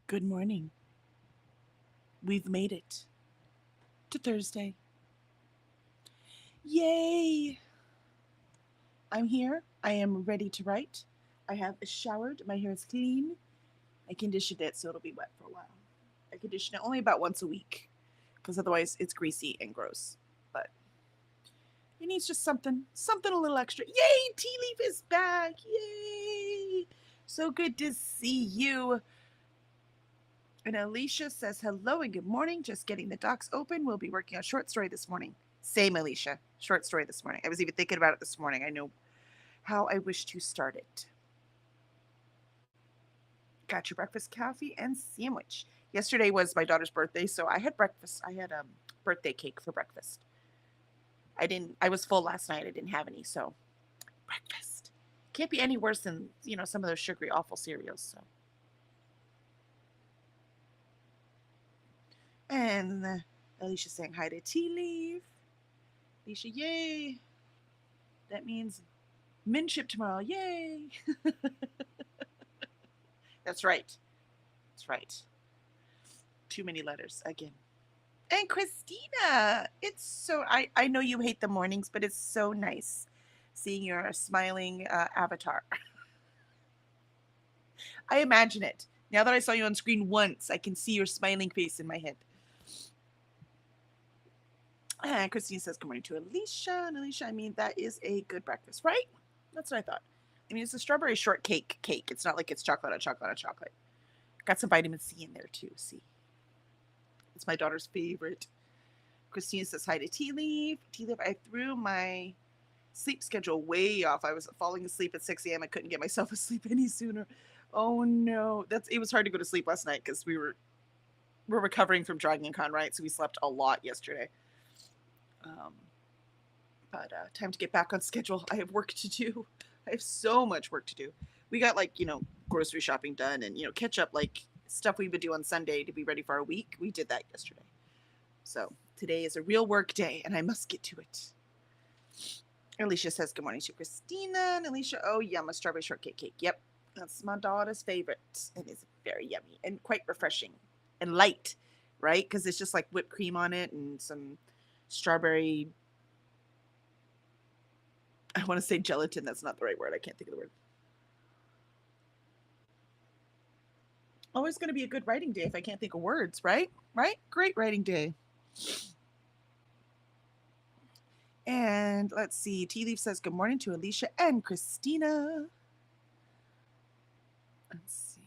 Good morning. We've made it to Thursday. Yay! I'm here. I am ready to write. I have showered. My hair is clean. I conditioned it so it'll be wet for a while. I condition it only about once a week because otherwise it's greasy and gross. But it needs just something a little extra. Yay! Tea Leaf is back. Yay! So good to see you. And Alicia says hello and good morning. Just getting the docs open. We'll be working on a short story this morning. Same, Alicia. Short story this morning. I was even thinking about it this morning. I know how I wish to start it. Got your breakfast, coffee, and sandwich. Yesterday was my daughter's birthday, so I had breakfast. I had birthday cake for breakfast. I was full last night. I didn't have any, so breakfast. Can't be any worse than, some of those sugary, awful cereals. So. And Alicia saying hi to Tea Leaf. Alicia, yay. That means Minship tomorrow. Yay. That's right. That's right. Too many letters again. And Christina, it's so, I know you hate the mornings, but it's so nice seeing your smiling avatar. I imagine it. Now that I saw you on screen once, I can see your smiling face in my head. And Christine says, good morning to Alicia. And Alicia, that is a good breakfast, right? That's what I thought. It's a strawberry shortcake cake. It's not like it's chocolate on chocolate on chocolate. Got some vitamin C in there too. See, it's my daughter's favorite. Christine says hi to Tea Leaf. Tea Leaf, I threw my sleep schedule way off. I was falling asleep at 6 a.m. I couldn't get myself asleep any sooner. Oh no, it was hard to go to sleep last night because we're recovering from Dragon Con, right? So we slept a lot yesterday. But time to get back on schedule. I have work to do. I have so much work to do. We got grocery shopping done and catch up stuff we would do on Sunday to be ready for our week. We did that yesterday. So today is a real work day and I must get to it. Alicia says good morning to Christina. And Alicia, oh yum, a strawberry shortcake cake. Yep, that's my daughter's favorite. It is very yummy and quite refreshing and light, right? Because it's just like whipped cream on it and some strawberry. I want to say gelatin. That's not the right word. I can't think of the word. Always going to be a good writing day if I can't think of words, right? Right? Great writing day. And let's see. Tea Leaf says good morning to Alicia and Christina. Let's see.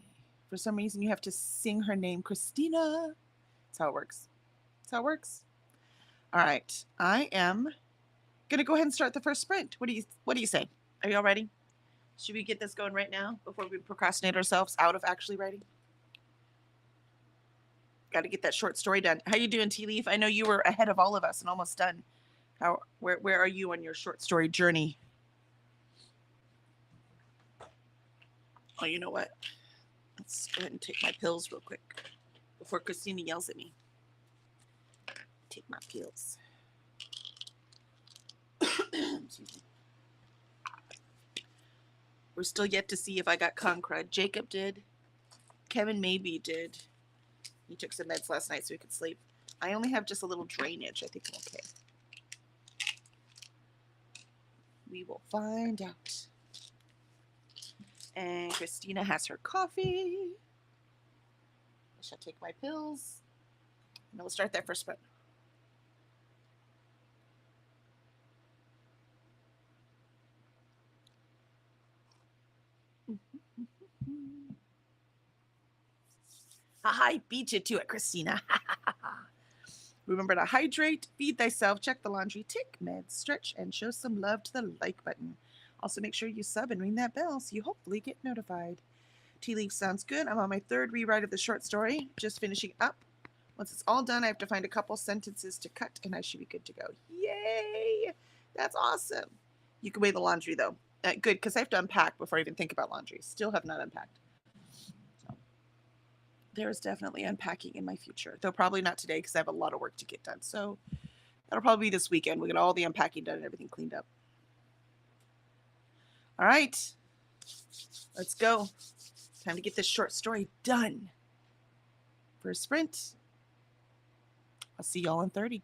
For some reason, you have to sing her name, Christina. That's how it works. That's how it works. All right. I am gonna go ahead and start the first sprint. What do you say? Are you all ready? Should we get this going right now before we procrastinate ourselves out of actually writing? Got to get that short story done. How you doing, Tea Leaf? I know you were ahead of all of us and almost done. Where are you on your short story journey? Oh, you know what? Let's go ahead and take my pills real quick before Christina yells at me. Take my pills. We're still yet to see if I got con crud. Jacob did. Kevin maybe did. He took some meds last night so he could sleep. I only have just a little drainage. I think I'm okay. We will find out. And Christina has her coffee. I shall take my pills. And we'll start that first sprint. I beat you to it, Christina. Remember to hydrate, feed thyself, check the laundry, take meds, stretch, and show some love to the like button. Also, make sure you sub and ring that bell so you hopefully get notified. Tea Leaf sounds good. I'm on my third rewrite of the short story, just finishing up. Once it's all done, I have to find a couple sentences to cut, and I should be good to go. Yay! That's awesome. You can weigh the laundry, though. Good, because I have to unpack before I even think about laundry. Still have not unpacked. So, there is definitely unpacking in my future, though probably not today because I have a lot of work to get done. So that'll probably be this weekend. We'll get all the unpacking done and everything cleaned up. All right, let's go. Time to get this short story done. for a sprint. I'll see y'all in 30.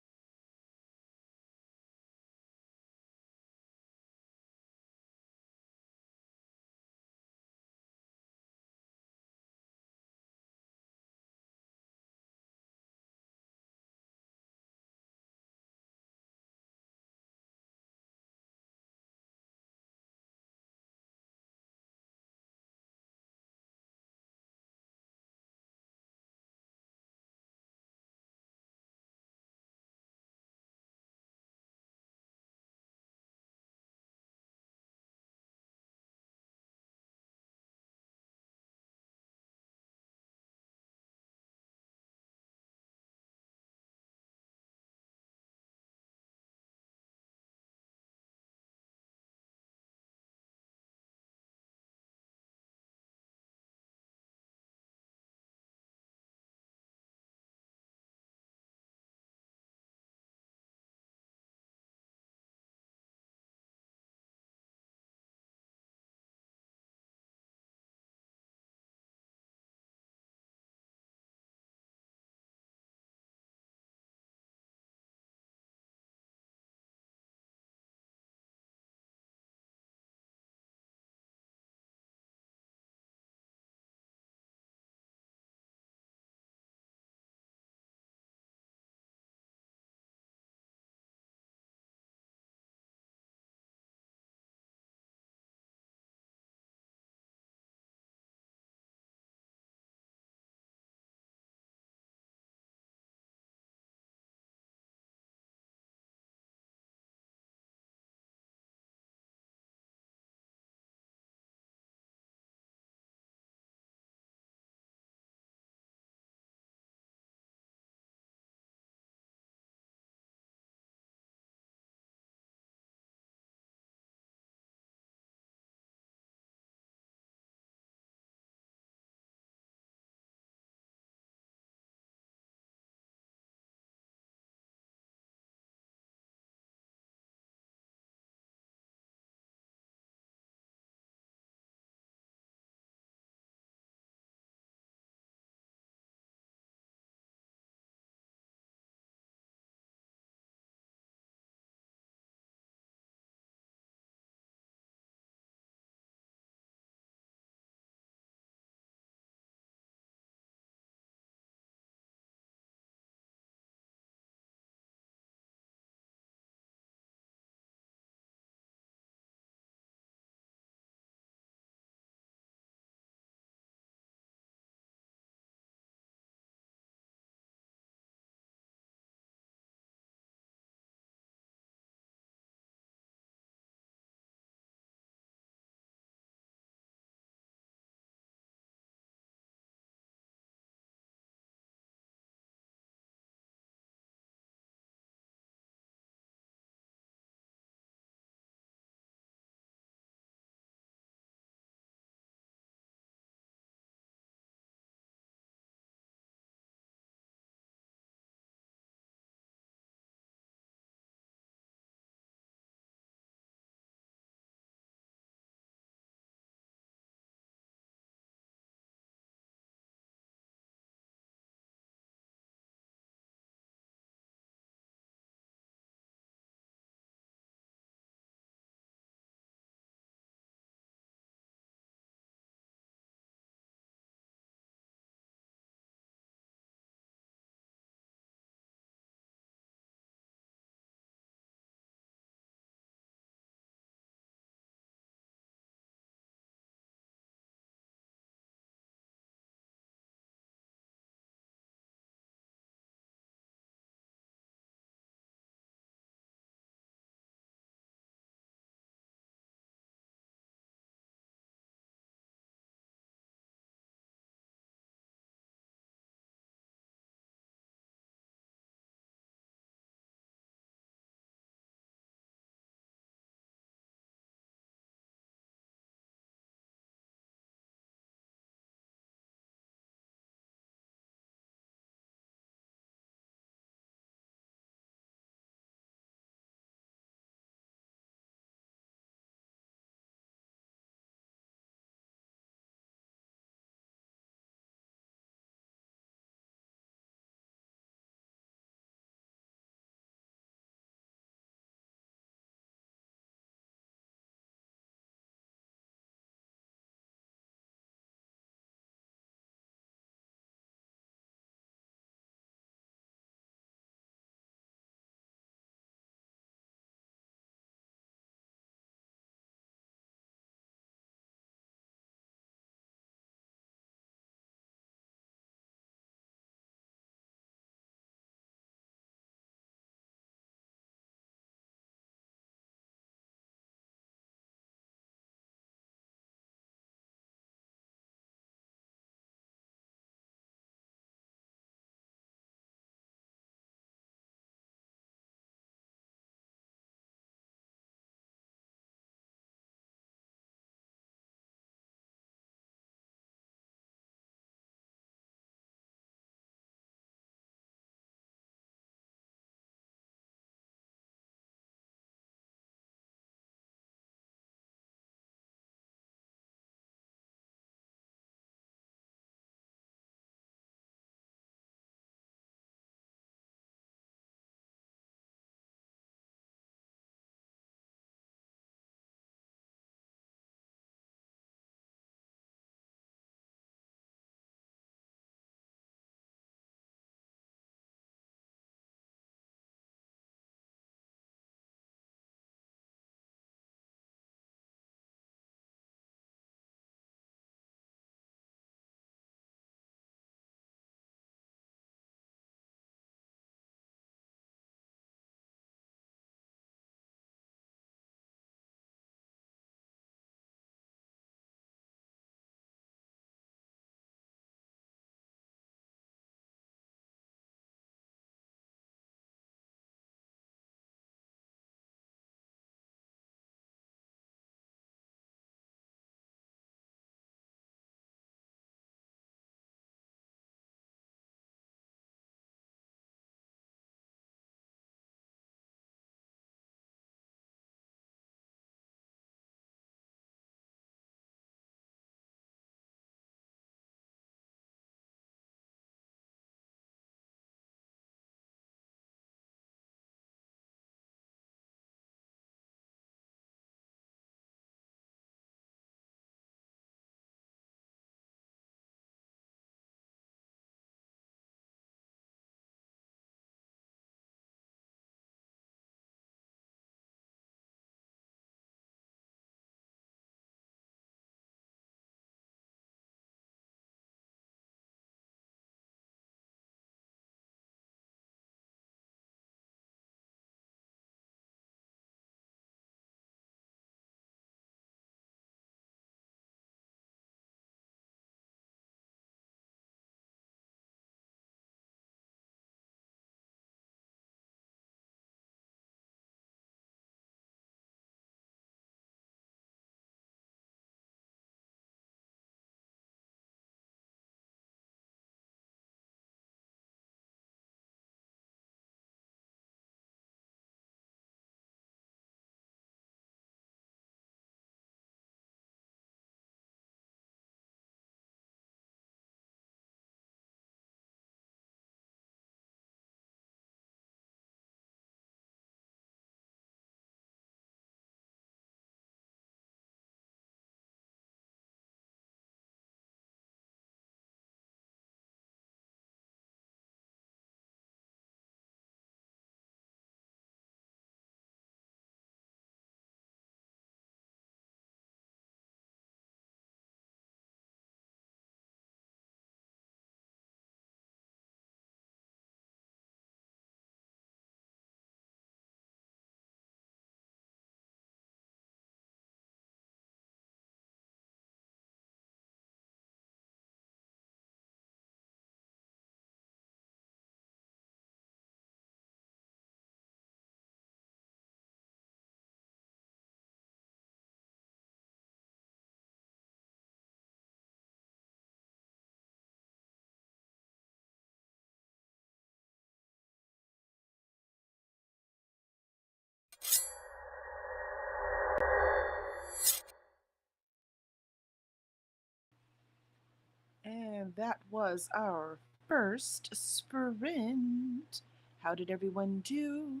that was our first sprint. How did everyone do?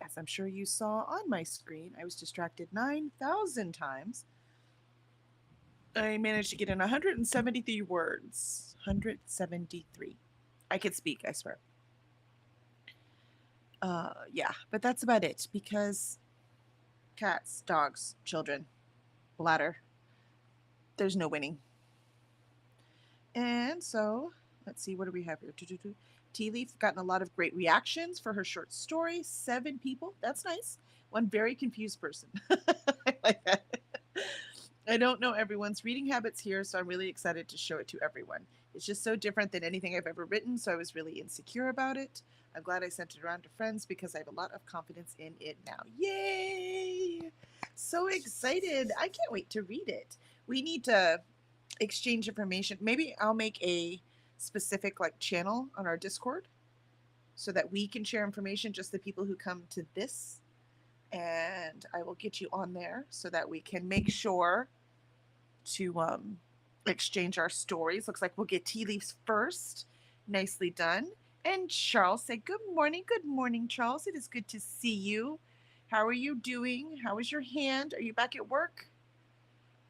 As I'm sure you saw on my screen, I was distracted 9,000 times. I managed to get in 173 words. 173. I could speak, I swear. Yeah, but that's about it because cats, dogs, children, bladder, there's no winning. And so, let's see, what do we have here? Tea Leaf gotten a lot of great reactions for her short story. 7 people. That's nice. One very confused person. I like that. I don't know everyone's reading habits here, so I'm really excited to show it to everyone. It's just so different than anything I've ever written, so I was really insecure about it. I'm glad I sent it around to friends because I have a lot of confidence in it now. Yay! So excited. I can't wait to read it. We need to exchange information. Maybe I'll make a specific like channel on our Discord so that we can share information, just the people who come to this. And I will get you on there so that we can make sure to exchange our stories. Looks like we'll get Tea Leaves first. Nicely done. And Charles said, good morning, Charles. It is good to see you. How are you doing? How is your hand? Are you back at work?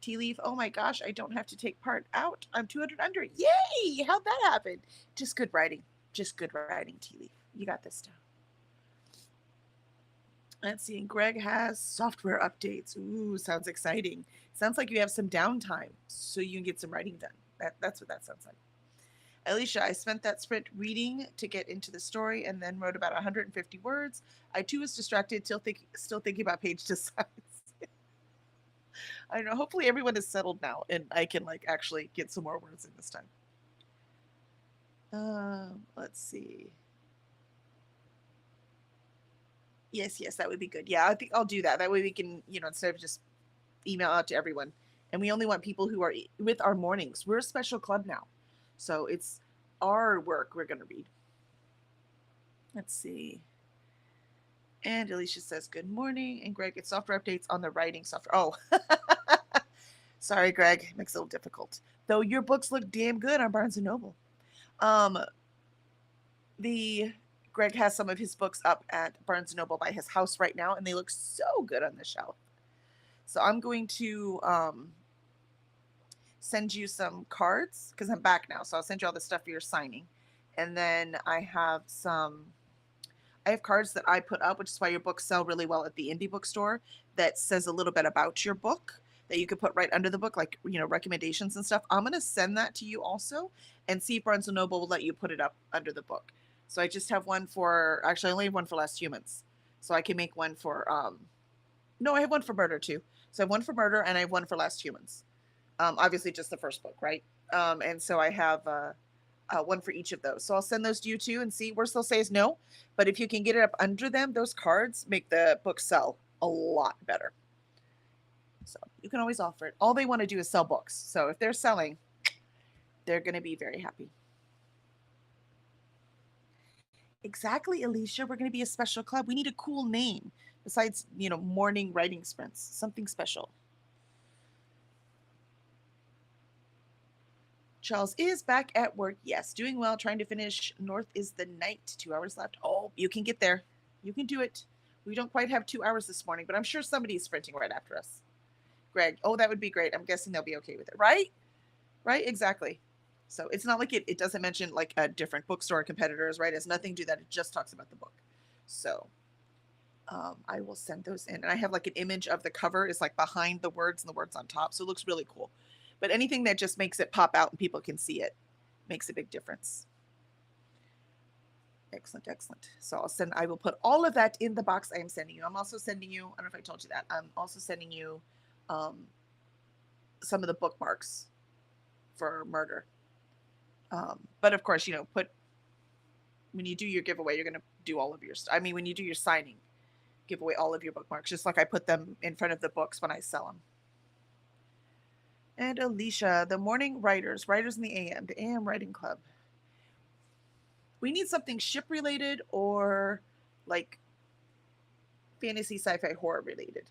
Tea Leaf, oh my gosh, I don't have to take part out. I'm 200 under. Yay! How'd that happen? Just good writing. Just good writing, Tea Leaf. You got this down. Let's see. Greg has software updates. Ooh, sounds exciting. Sounds like you have some downtime so you can get some writing done. That's what that sounds like. Alicia, I spent that sprint reading to get into the story and then wrote about 150 words. I too was distracted, still thinking about page designs. I don't know. Hopefully everyone is settled now and I can like actually get some more words in this time. Let's see. Yes, that would be good. Yeah, I think I'll do that. That way we can, instead of just email out to everyone. And we only want people who are with our mornings. We're a special club now. So it's our work we're going to read. Let's see. And Alicia says, good morning. And Greg, it's software updates on the writing software. Oh, sorry, Greg. Makes it a little difficult. Though your books look damn good on Barnes & Noble. Greg has some of his books up at Barnes & Noble by his house right now, and they look so good on the shelf. So I'm going to send you some cards because I'm back now. So I'll send you all the stuff for your signing. And then I have cards that I put up, which is why your books sell really well at the indie bookstore, that says a little bit about your book that you could put right under the book, like, recommendations and stuff. I'm going to send that to you also and see if Barnes & Noble will let you put it up under the book. So I just have one actually I only have one for Last Humans. So I can make one for, no, I have one for Murder too. So I have one for Murder and I have one for Last Humans. Obviously just the first book, right? And so I have one for each of those. So I'll send those to you too and see. Worst they'll say is no, but if you can get it up under them, those cards make the book sell a lot better. So you can always offer it. All they want to do is sell books. So if they're selling, they're going to be very happy. Exactly, Alicia. We're going to be a special club. We need a cool name besides, morning writing sprints, something special. Charles is back at work. Yes, doing well, trying to finish North is the Night. 2 hours left. Oh, you can get there. You can do it. We don't quite have 2 hours this morning, but I'm sure somebody's sprinting right after us. Greg, oh, that would be great. I'm guessing they'll be okay with it, right? Right, exactly. So it's not like it doesn't mention like a different bookstore competitors, right? It has nothing to do that. It just talks about the book. So I will send those in. And I have like an image of the cover is like behind the words and the words on top. So it looks really cool. But anything that just makes it pop out and people can see it makes a big difference. Excellent. So I will put all of that in the box I am sending you. I'm also sending you, I don't know if I told you that, I'm also sending you some of the bookmarks for Murder. But of course, when you do your giveaway, you're going to do all of your, when you do your signing, give away all of your bookmarks, just like I put them in front of the books when I sell them. And Alicia, the morning writers in the AM Writing Club. We need something ship related or like fantasy, sci-fi, horror related.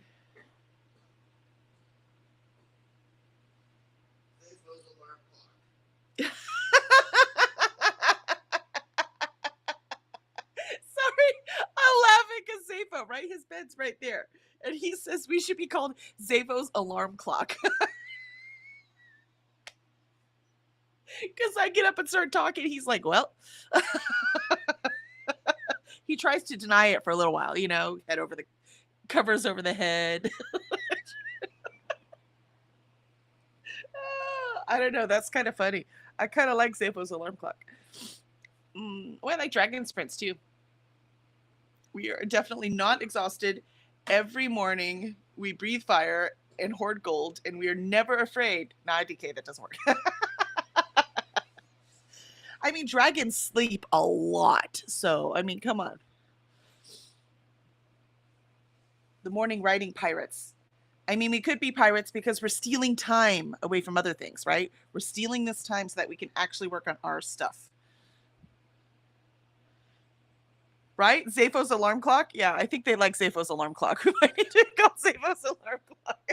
head's right there. And he says we should be called Zavo's alarm clock. Because I get up and start talking. He's like, well, he tries to deny it for a little while, head over the covers over the head. I don't know. That's kind of funny. I kind of like Zavo's alarm clock. I like Dragon Sprints too. We are definitely not exhausted. Every morning we breathe fire and hoard gold, and we are never afraid. Nah, IDK, that doesn't work. I mean, dragons sleep a lot, so I mean, come on. The morning riding pirates. I mean, we could be pirates because we're stealing time away from other things, right? We're stealing this time so that we can actually work on our stuff. Right? Zafo's alarm clock? Yeah, I think they like Zafo's alarm clock. We might need to call Zafo's alarm clock.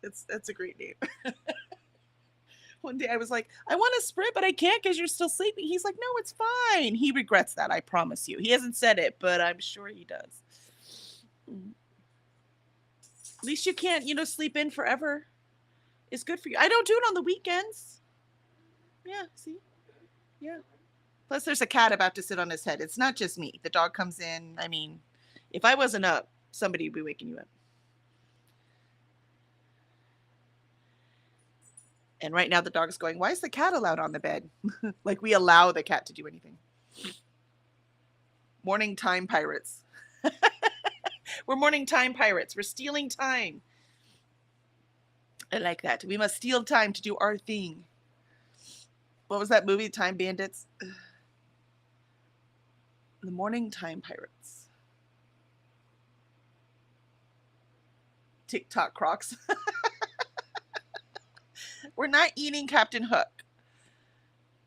That's a great name. One day I was like, I want to sprint, but I can't because you're still sleeping. He's like, no, it's fine. He regrets that, I promise you. He hasn't said it, but I'm sure he does. At least you can't, sleep in forever. It's good for you. I don't do it on the weekends. Yeah, see? Yeah. Plus, there's a cat about to sit on his head. It's not just me. The dog comes in. I mean, if I wasn't up, somebody would be waking you up. And right now the dog's going, why is the cat allowed on the bed? Like we allow the cat to do anything. Morning time pirates. We're morning time pirates. We're stealing time. I like that. We must steal time to do our thing. What was that movie? Time Bandits? The morning time pirates. TikTok Crocs. We're not eating Captain Hook.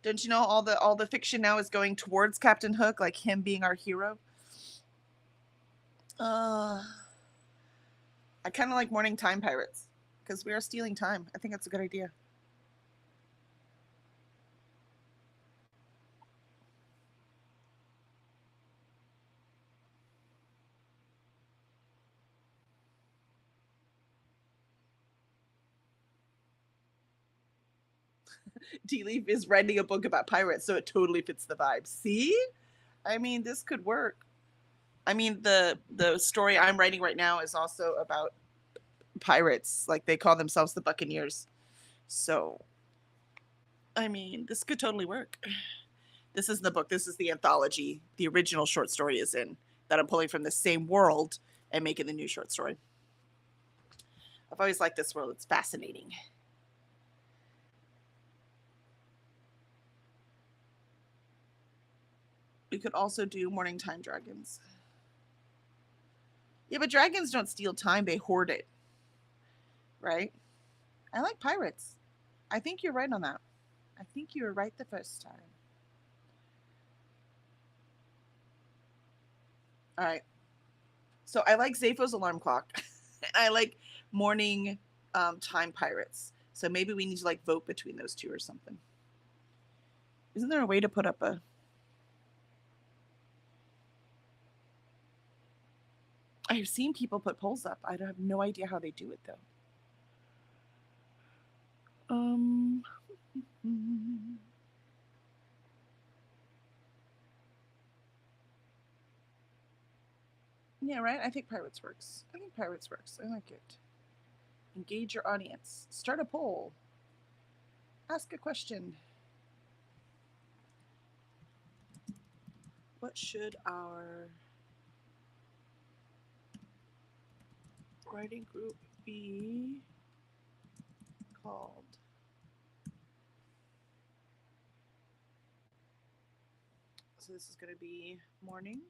Don't you know all the fiction now is going towards Captain Hook, like him being our hero? I kind of like morning time pirates because we are stealing time. I think that's a good idea. D-Leaf is writing a book about pirates, so it totally fits the vibe. See? I mean, this could work. I mean, the story I'm writing right now is also about pirates. Like they call themselves the Buccaneers. So, I mean, this could totally work. This isn't the book. This is the anthology. The original short story is in that I'm pulling from the same world and making the new short story. I've always liked this world. It's fascinating. We could also do morning time dragons. Yeah, but dragons don't steal time. They hoard it. Right? I like pirates. I think you're right on that. I think you were right the first time. All right. So I like Zafo's alarm clock. I like morning time pirates. So maybe we need to like vote between those two or something. Isn't there a way to put up a... I've seen people put polls up. I have no idea how they do it though. Yeah, right? I think pirates works. I think pirates works. I like it. Engage your audience. Start a poll. Ask a question. What should our writing group be called? So this is going to be morning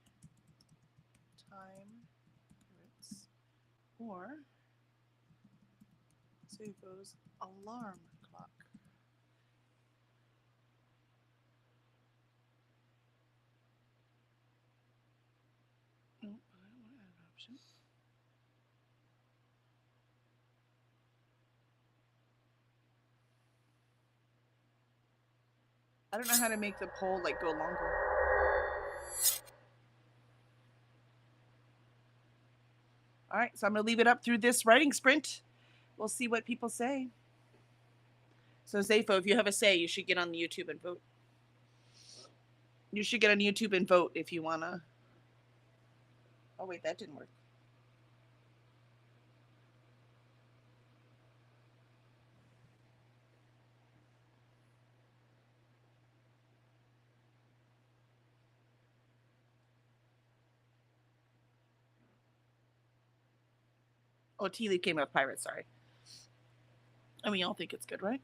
time pirates or Zafo's alarm clock. Nope, I don't want to add an option. I don't know how to make the poll like go longer. All right, so I'm going to leave it up through this writing sprint. We'll see what people say. So, Zafo, if you have a say, you should get on YouTube and vote. You should get on YouTube and vote if you want to. Oh, wait, that didn't work. Oh, Tea Leaf came up Pirates, sorry. And we all think it's good, right?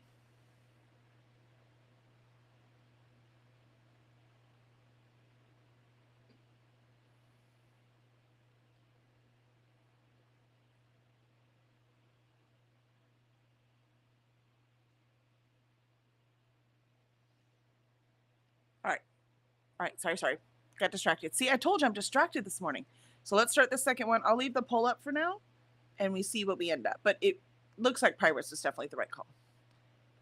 All right. All right. Sorry. Got distracted. See, I told you I'm distracted this morning. So let's start the second one. I'll leave the poll up for now and we see what we end up. But it looks like Pirates is definitely the right call.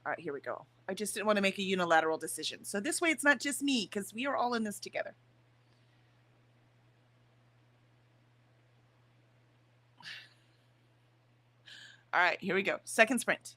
All right, here we go. I just didn't want to make a unilateral decision. So this way it's not just me because we are all in this together. All right, here we go. Second sprint.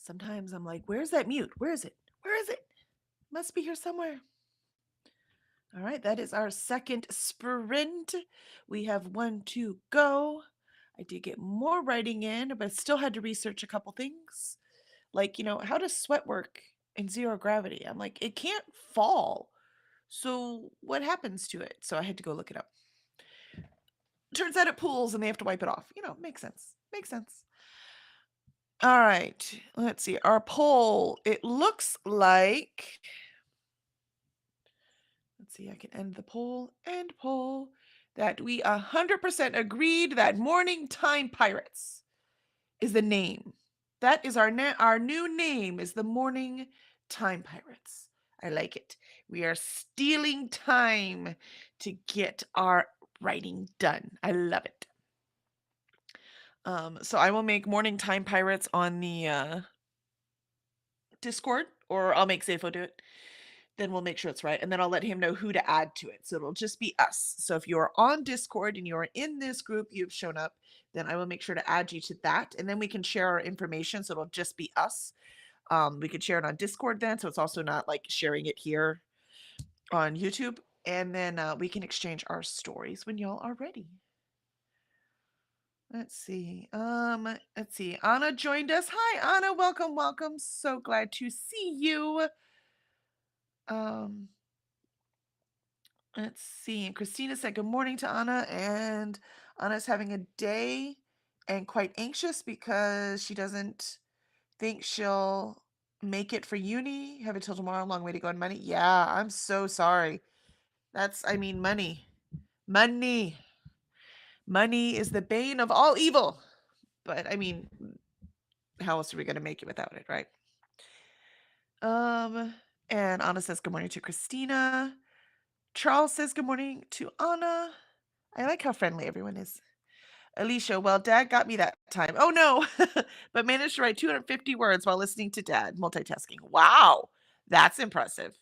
Sometimes I'm like, where's that mute? Where is it? Where is it? Must be here somewhere. All right, that is our second sprint. We have 1 to go. I did get more writing in, but still had to research a couple things. Like, how does sweat work in zero gravity? I'm like, it can't fall. So what happens to it? So I had to go look it up. Turns out it pools and they have to wipe it off. Makes sense. Makes sense. All right, let's see. Our poll, it looks like, let's see, I can end the poll, that we 100% agreed that Morning Time Pirates is the name. That is our new name is the Morning Time Pirates. I like it. We are stealing time to get our writing done. I love it. So I will make Morning Time Pirates on the Discord, or I'll make Zafo do it. Then we'll make sure it's right, and then I'll let him know who to add to it. So it'll just be us. So if you're on Discord and you're in this group, you've shown up, then I will make sure to add you to that, and then we can share our information. So it'll just be us. We could share it on Discord then, so it's also not like sharing it here on YouTube. And then we can exchange our stories when y'all are ready. Let's see. Anna joined us. Hi, Anna. Welcome, welcome. So glad to see you. Let's see. And Christina said good morning to Anna, and Anna's having a day and quite anxious because she doesn't think she'll make it for uni. Have it till tomorrow. Long way to go on money. Yeah, I'm so sorry. Money. Money. Money is the bane of all evil. But how else are we going to make it without it, right? And Anna says good morning to Christina. Charles says good morning to Anna. I like how friendly everyone is. Alicia, well, Dad got me that time. Oh no, but managed to write 250 words while listening to Dad, multitasking. Wow, that's impressive.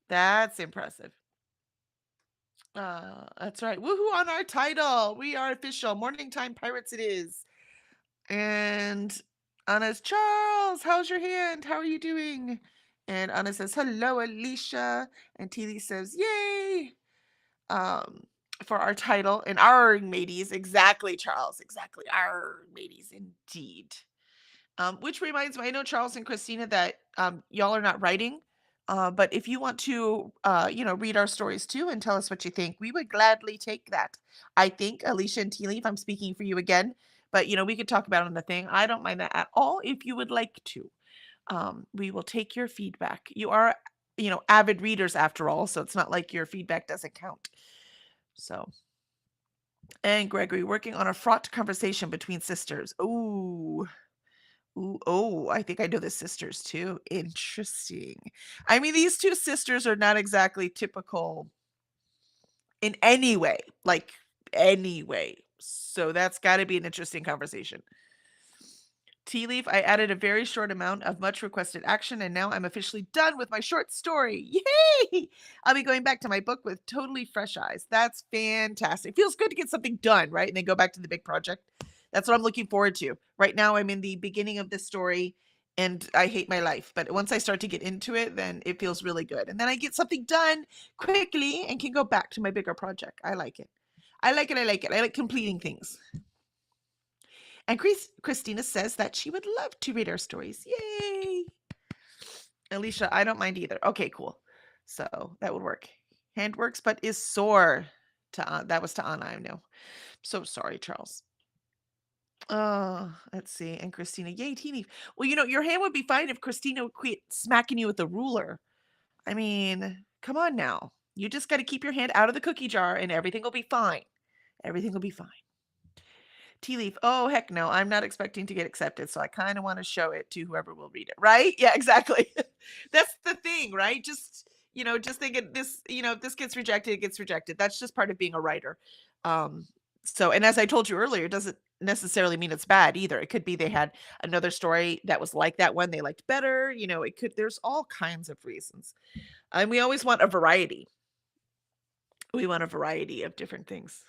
That's impressive. That's right. Woohoo on our title. We are official. Morning Time Pirates it is. And Anna's, Charles, how's your hand? How are you doing? And Anna says, hello, Alicia. And Teely says, yay. For our title, and our mateys. Exactly, Charles. Exactly. Our mateys, indeed. Which reminds me, I know Charles and Christina that y'all are not writing. But if you want to, read our stories too and tell us what you think, we would gladly take that. I think, Alicia and Teely, if I'm speaking for you again, but, we could talk about it on the thing. I don't mind that at all if you would like to. We will take your feedback. You are, avid readers after all, so it's not like your feedback doesn't count. So, and Gregory, working on a fraught conversation between sisters. Ooh. Ooh, oh, I think I know the sisters too. Interesting. These two sisters are not exactly typical in any way, like any way. So that's got to be an interesting conversation. Tea Leaf, I added a very short amount of much requested action, and now I'm officially done with my short story. Yay! I'll be going back to my book with totally fresh eyes. That's fantastic. Feels good to get something done, right? And then go back to the big project. That's what I'm looking forward to. Right now, I'm in the beginning of this story, and I hate my life. But once I start to get into it, then it feels really good. And then I get something done quickly and can go back to my bigger project. I like it. I like it. I like it. I like completing things. And Christina says that she would love to read our stories. Yay! Alicia, I don't mind either. Okay, cool. So that would work. Hand works, but is sore. That was to Anna, I know. So sorry, Charles. Let's see. And Christina, yay, teeny. Well, your hand would be fine if Christina would quit smacking you with a ruler. Come on now. You just got to keep your hand out of the cookie jar and everything will be fine. Everything will be fine. Tea Leaf, oh, heck no, I'm not expecting to get accepted, so I kind of want to show it to whoever will read it, right? Yeah, exactly. That's the thing, right? Just thinking this, if this gets rejected, it gets rejected. That's just part of being a writer. And as I told you earlier, it doesn't necessarily mean it's bad either. It could be they had another story that was like that one they liked better. There's all kinds of reasons. And we always want a variety. We want a variety of different things.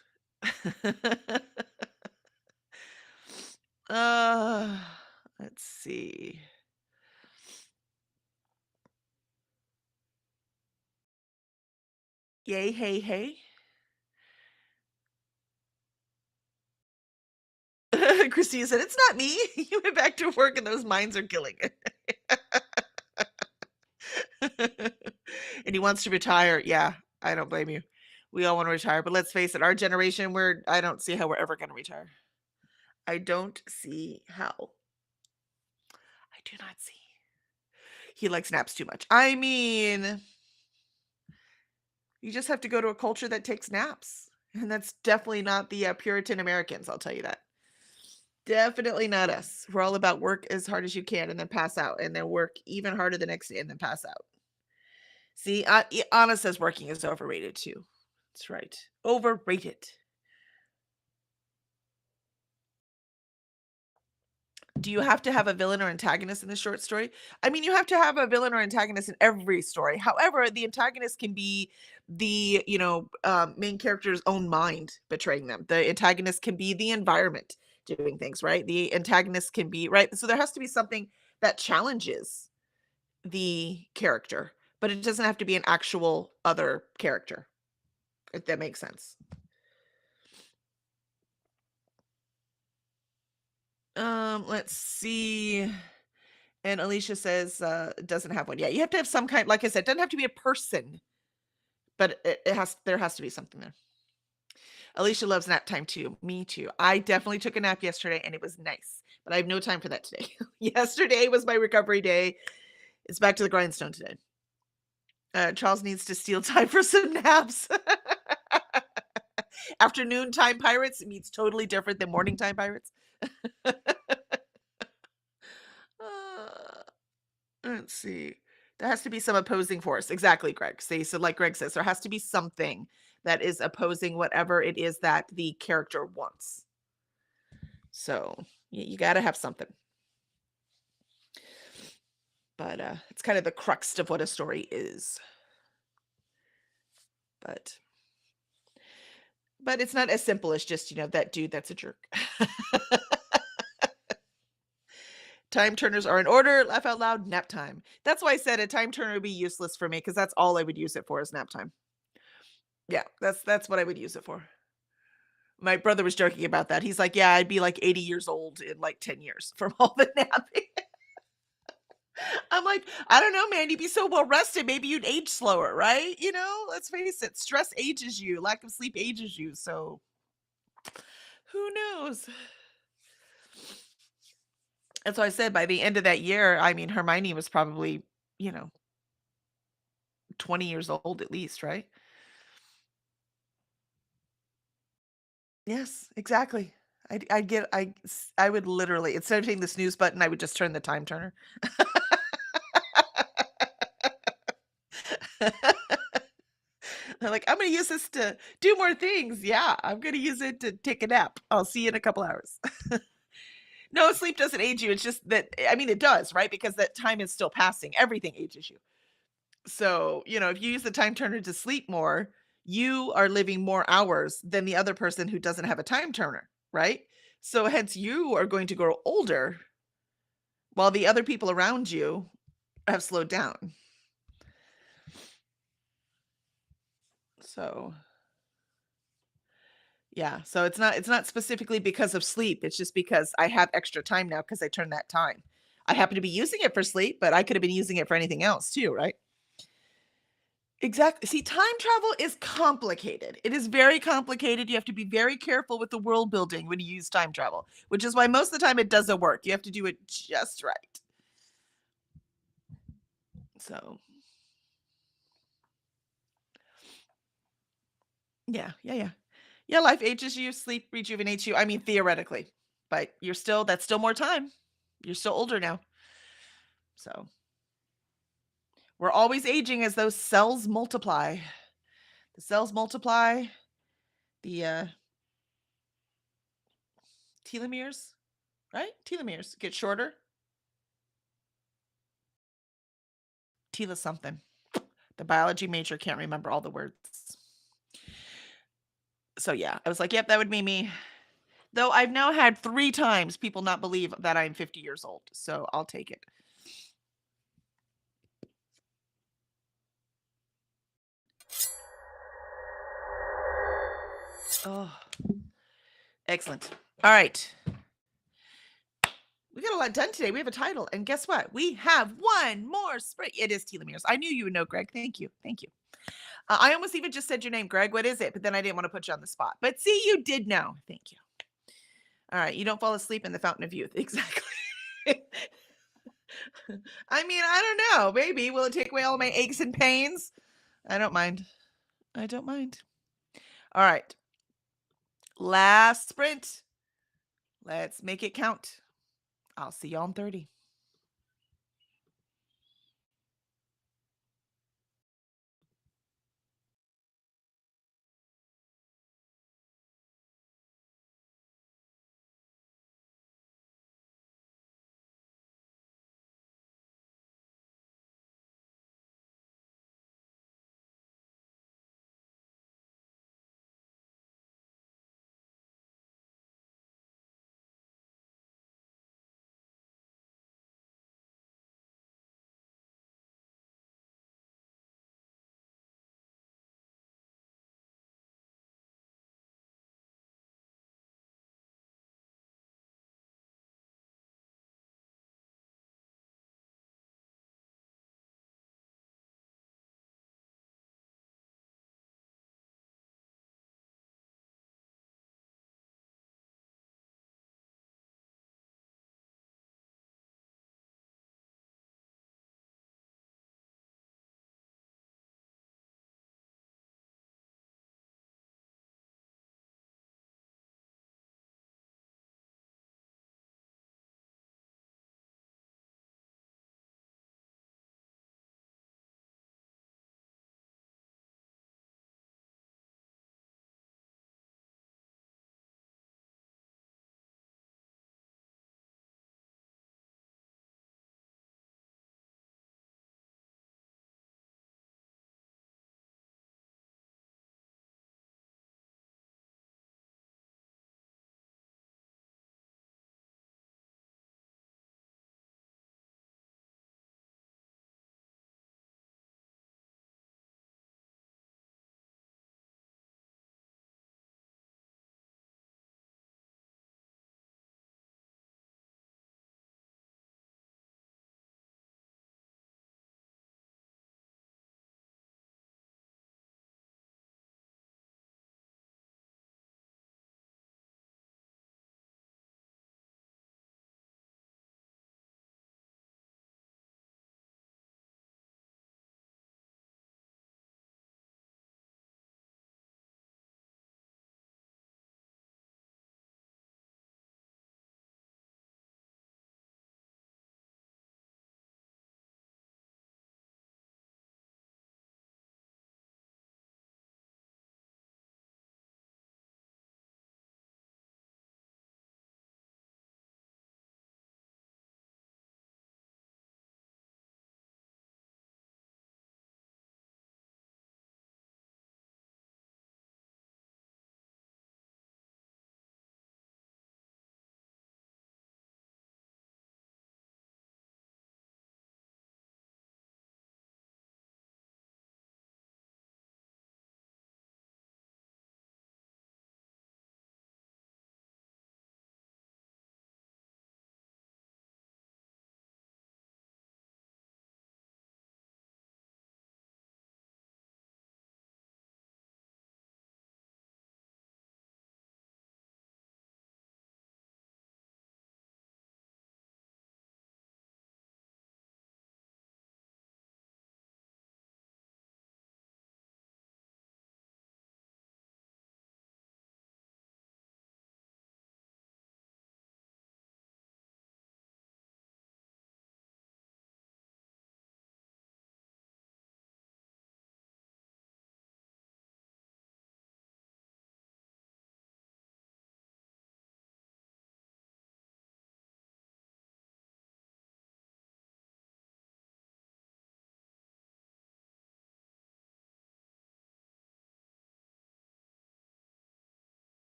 Let's see. Yay, hey, hey. Christine said, "It's not me. You went back to work and those mines are killing it." And he wants to retire. Yeah, I don't blame you. We all want to retire, but let's face it, our generation, I don't see how we're ever going to retire. I don't see how. I do not see. He likes naps too much. I mean, you just have to go to a culture that takes naps. And that's definitely not the Puritan Americans, I'll tell you that. Definitely not us. We're all about work as hard as you can and then pass out, and then work even harder the next day and then pass out. See, Anna says working is overrated too. That's right. Overrated. Do you have to have a villain or antagonist in the short story? I mean, you have to have a villain or antagonist in every story. However, the antagonist can be the, main character's own mind betraying them. The antagonist can be the environment doing things, right? The antagonist can be, right? So there has to be something that challenges the character, but it doesn't have to be an actual other character, if that makes sense. Let's see. And Alicia says, doesn't have one. Yeah, you have to have some kind, like I said, it doesn't have to be a person, but there has to be something there. Alicia loves nap time too. Me too. I definitely took a nap yesterday and it was nice, but I have no time for that today. Yesterday was my recovery day. It's back to the grindstone today. Charles needs to steal time for some naps. Afternoon time pirates means totally different than morning time pirates. Uh, let's see. There has to be some opposing force. Exactly, Greg. See, so like Greg says, there has to be something that is opposing whatever it is that the character wants. So you got to have something. But it's kind of the crux of what a story is. But it's not as simple as just, that dude that's a jerk. Time turners are in order. Laugh out loud. Nap time. That's why I said a time turner would be useless for me because that's all I would use it for is nap time. Yeah, that's what I would use it for. My brother was joking about that. He's like, "Yeah, I'd be like 80 years old in like 10 years from all the napping." I'm like, "I don't know, man. You'd be so well rested. Maybe you'd age slower, right? Let's face it. Stress ages you. Lack of sleep ages you. So who knows?" That's why I said by the end of that year, I mean, Hermione was probably, you know, 20 years old at least, right? Yes, exactly. I would literally, instead of hitting the snooze button, I would just turn the time turner. They're like, "I'm gonna use this to do more things." Yeah, I'm gonna use it to take a nap. I'll see you in a couple hours. No, sleep doesn't age you. It's just that, I mean, it does, right? Because that time is still passing. Everything ages you. So, if you use the time turner to sleep more, you are living more hours than the other person who doesn't have a time turner, right? So hence you are going to grow older while the other people around you have slowed down. So, yeah, so it's not specifically because of sleep. It's just because I have extra time now because I turned that time. I happen to be using it for sleep, but I could have been using it for anything else too, right? Exactly. See, time travel is complicated. It is very complicated. You have to be very careful with the world building when you use time travel, which is why most of the time it doesn't work. You have to do it just right. So, yeah, yeah, yeah. Yeah, life ages you, sleep rejuvenates you. I mean, theoretically, but that's still more time. You're still older now. So, we're always aging as those cells multiply. The cells multiply, the telomeres, right? Telomeres get shorter. Tela something. The biology major can't remember all the words. So yeah, I was like, "Yep, that would be me." Though I've now had 3 times people not believe that I'm 50 years old, so I'll take it. Oh, excellent. All right. We got a lot done today. We have a title, and guess what? We have one more sprint. It is telomeres. I knew you would know, Greg. Thank you. Thank you. I almost even just said your name, Greg. What is it? But then I didn't want to put you on the spot. But see, you did know. Thank you. All right. You don't fall asleep in the fountain of youth. Exactly. I mean, I don't know. Maybe. Will it take away all my aches and pains? I don't mind. I don't mind. All right. Last sprint. Let's make it count. I'll see you on 30.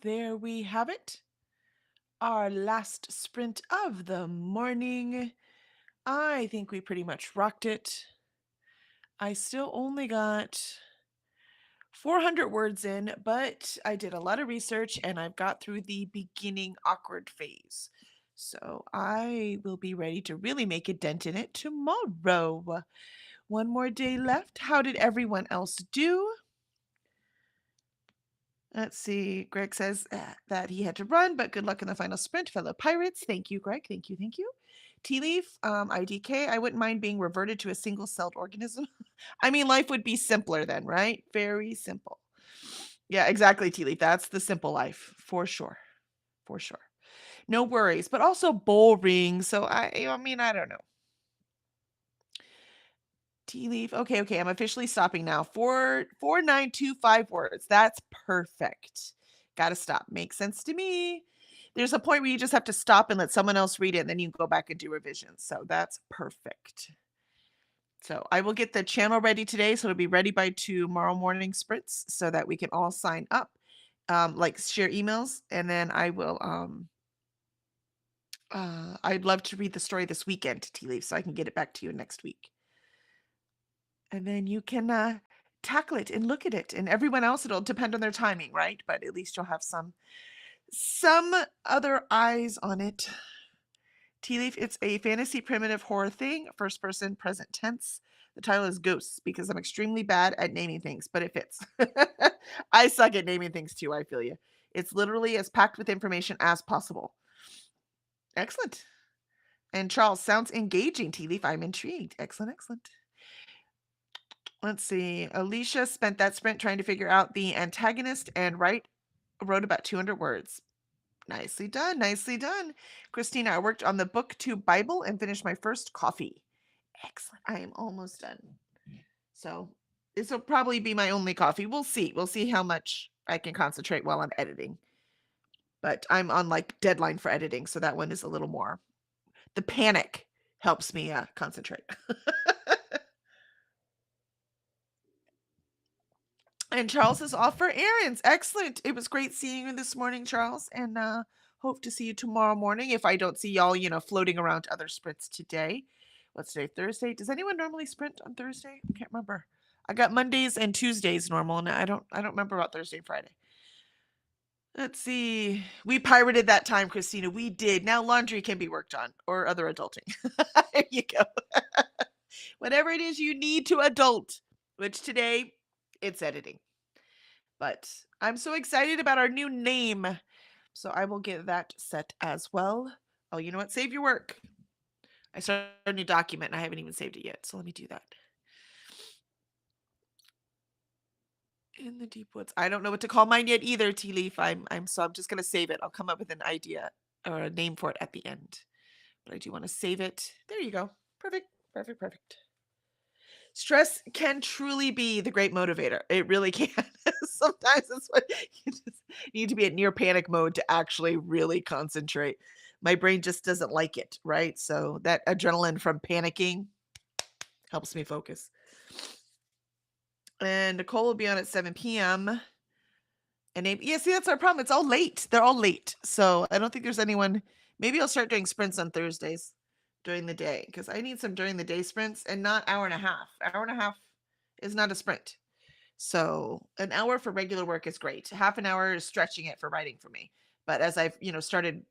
there we have it. Our last sprint of the morning. I think we pretty much rocked it. I still only got 400 words in, but I did a lot of research and I've got through the beginning awkward phase. So I will be ready to really make a dent in it tomorrow. One more day left. How did everyone else do? Let's see. Greg says that he had to run, but good luck in the final sprint, fellow pirates. Thank you, Greg. Thank you. Thank you. Tea Leaf, IDK, I wouldn't mind being reverted to a single-celled organism. I mean, life would be simpler then, right? Very simple. Yeah, exactly, Tea Leaf. That's the simple life, for sure. For sure. No worries, but also boring. So I mean, I don't know. Tea Leaf. Okay. I'm officially stopping now. 4925 words. That's perfect. Gotta stop. Makes sense to me. There's a point where you just have to stop and let someone else read it, and then you can go back and do revisions. So that's perfect. So I will get the channel ready today, so it'll be ready by tomorrow morning sprints, so that we can all sign up, like share emails, and then I will. I'd love to read the story this weekend, Tea Leaf, so I can get it back to you next week. And then you can tackle it and look at it. And everyone else, it'll depend on their timing, right? But at least you'll have some other eyes on it. Tea Leaf, it's a fantasy primitive horror thing, first person, present tense. The title is Ghosts because I'm extremely bad at naming things, but it fits. I suck at naming things too, I feel you. It's literally as packed with information as possible. Excellent. And Charles, sounds engaging, Tea Leaf. I'm intrigued. Excellent. Let's see. Alicia spent that sprint trying to figure out the antagonist and wrote about 200 words. Nicely done. Christina, I worked on the BookTube Bible and finished my first coffee. Excellent. I am almost done. So this will probably be my only coffee. We'll see. We'll see how much I can concentrate while I'm editing. But I'm on like deadline for editing, so that one is a little more. The panic helps me concentrate. And Charles is off for errands. Excellent. It was great seeing you this morning, Charles, and hope to see you tomorrow morning if I don't see y'all, floating around other sprints today. What's today? Thursday? Does anyone normally sprint on Thursday? I can't remember. I got Mondays and Tuesdays normal, and I don't remember about Thursday and Friday. Let's see. We pirated that time, Christina. We did. Now laundry can be worked on or other adulting. There you go. Whatever it is you need to adult, which today it's editing. But I'm so excited about our new name. So I will get that set as well. Oh, you know what? Save your work. I started a new document and I haven't even saved it yet. So let me do that. In the deep woods. I don't know what to call mine yet either, Tea Leaf. I'm just gonna save it. I'll come up with an idea or a name for it at the end. But I do want to save it. There you go. Perfect. Stress can truly be the great motivator. It really can. Sometimes it's what you just need to be at near panic mode to actually really concentrate. My brain just doesn't like it, right? So that adrenaline from panicking helps me focus. And Nicole will be on at 7 p.m. And yeah, see, that's our problem. It's all late. They're all late. So I don't think there's anyone. Maybe I'll start doing sprints on Thursdays during the day because I need some during the day sprints and not hour and a half. Hour and a half is not a sprint. So an hour for regular work is great. Half an hour is stretching it for writing for me. But as I've, started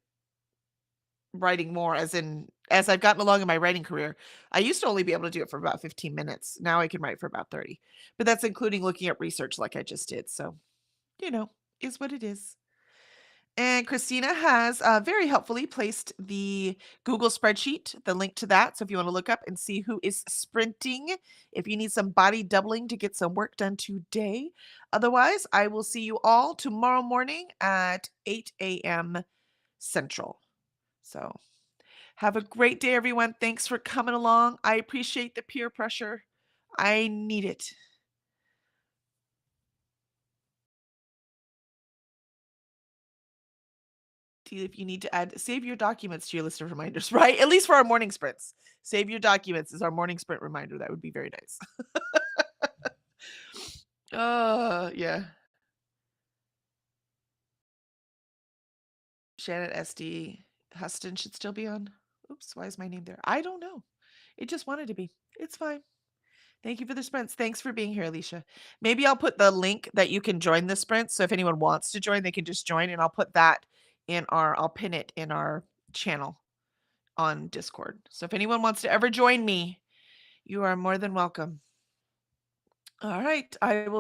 writing more, as I've gotten along in my writing career, I used to only be able to do it for about 15 minutes. Now I can write for about 30. But that's including looking at research like I just did. So, is what it is. And Christina has very helpfully placed the Google spreadsheet, the link to that. So if you want to look up and see who is sprinting, if you need some body doubling to get some work done today. Otherwise, I will see you all tomorrow morning at 8 a.m. Central. So have a great day, everyone. Thanks for coming along. I appreciate the peer pressure. I need it. If you need to save your documents to your list of reminders, right? At least for our morning sprints. Save your documents as our morning sprint reminder. That would be very nice. Yeah. Shannon SD Huston should still be on. Oops, why is my name there? I don't know. It just wanted to be. It's fine. Thank you for the sprints. Thanks for being here, Alicia. Maybe I'll put the link that you can join the sprint. So if anyone wants to join, they can just join, and I'll put that I'll pin it in our channel on Discord. So if anyone wants to ever join me, you are more than welcome. All right. I will